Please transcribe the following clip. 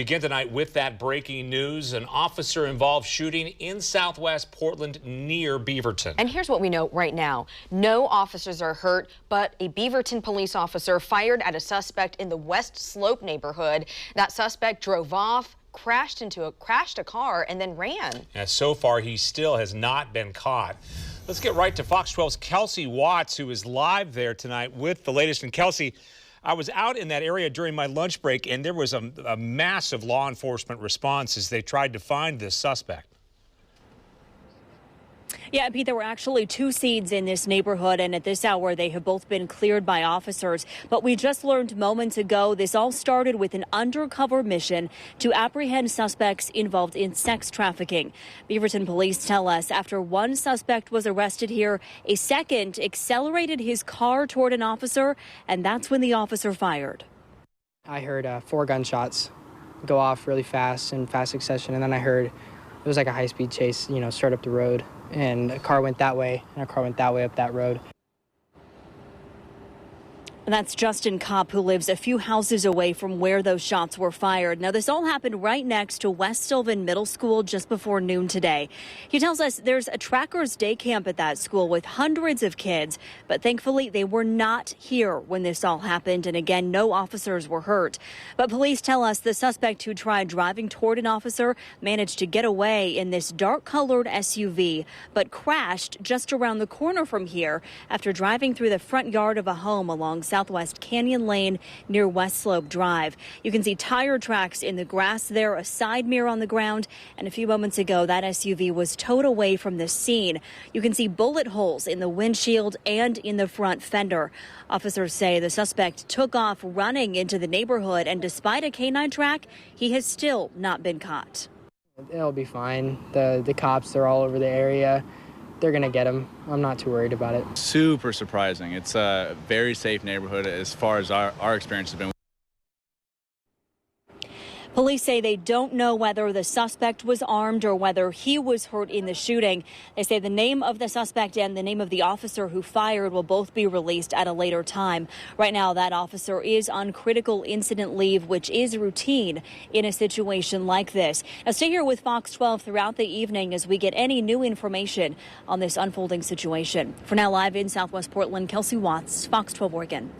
Begin tonight with that breaking news. An officer-involved shooting in southwest Portland near Beaverton. And here's what we know right now. No officers are hurt, but a Beaverton police officer fired at a suspect in the West Slope neighborhood. That suspect drove off, crashed a car, and then ran. So far, he still has not been caught. Let's get right to Fox 12's Kelsey Watts, who is live there tonight with the latest. And Kelsey, I was out in that area during my lunch break, and there was a massive law enforcement response as they tried to find this suspect. Yeah, Pete, there were actually two scenes in this neighborhood, and at this hour, they have both been cleared by officers. But we just learned moments ago this all started with an undercover mission to apprehend suspects involved in sex trafficking. Beaverton police tell us after one suspect was arrested here, a second accelerated his car toward an officer, and that's when the officer fired. I heard 4 gunshots go off really fast in fast succession, and then I heard it was like a high-speed chase, start up the road. And a car went that way, and a car went that way up that road. And that's Justin Kopp, who lives a few houses away from where those shots were fired. Now, this all happened right next to West Sylvan Middle School just before noon today. He tells us there's a Trackers day camp at that school with hundreds of kids, but thankfully they were not here when this all happened. And again, no officers were hurt. But police tell us the suspect who tried driving toward an officer managed to get away in this dark-colored SUV, but crashed just around the corner from here after driving through the front yard of a home along Southwest Canyon Lane near West Slope Drive. You can see tire tracks in the grass there, a side mirror on the ground, and a few moments ago that SUV was towed away from the scene. You can see bullet holes in the windshield and in the front fender. Officers say the suspect took off running into the neighborhood, and despite a canine track, he has still not been caught. It'll be fine. The cops, they're all over the area. They're going to get him. I'm not too worried about it. Super surprising. It's a very safe neighborhood as far as our experience has been. Police say they don't know whether the suspect was armed or whether he was hurt in the shooting. They say the name of the suspect and the name of the officer who fired will both be released at a later time. Right now, that officer is on critical incident leave, which is routine in a situation like this. Now, stay here with Fox 12 throughout the evening as we get any new information on this unfolding situation. For now, live in Southwest Portland, Kelsey Watts, Fox 12 Oregon.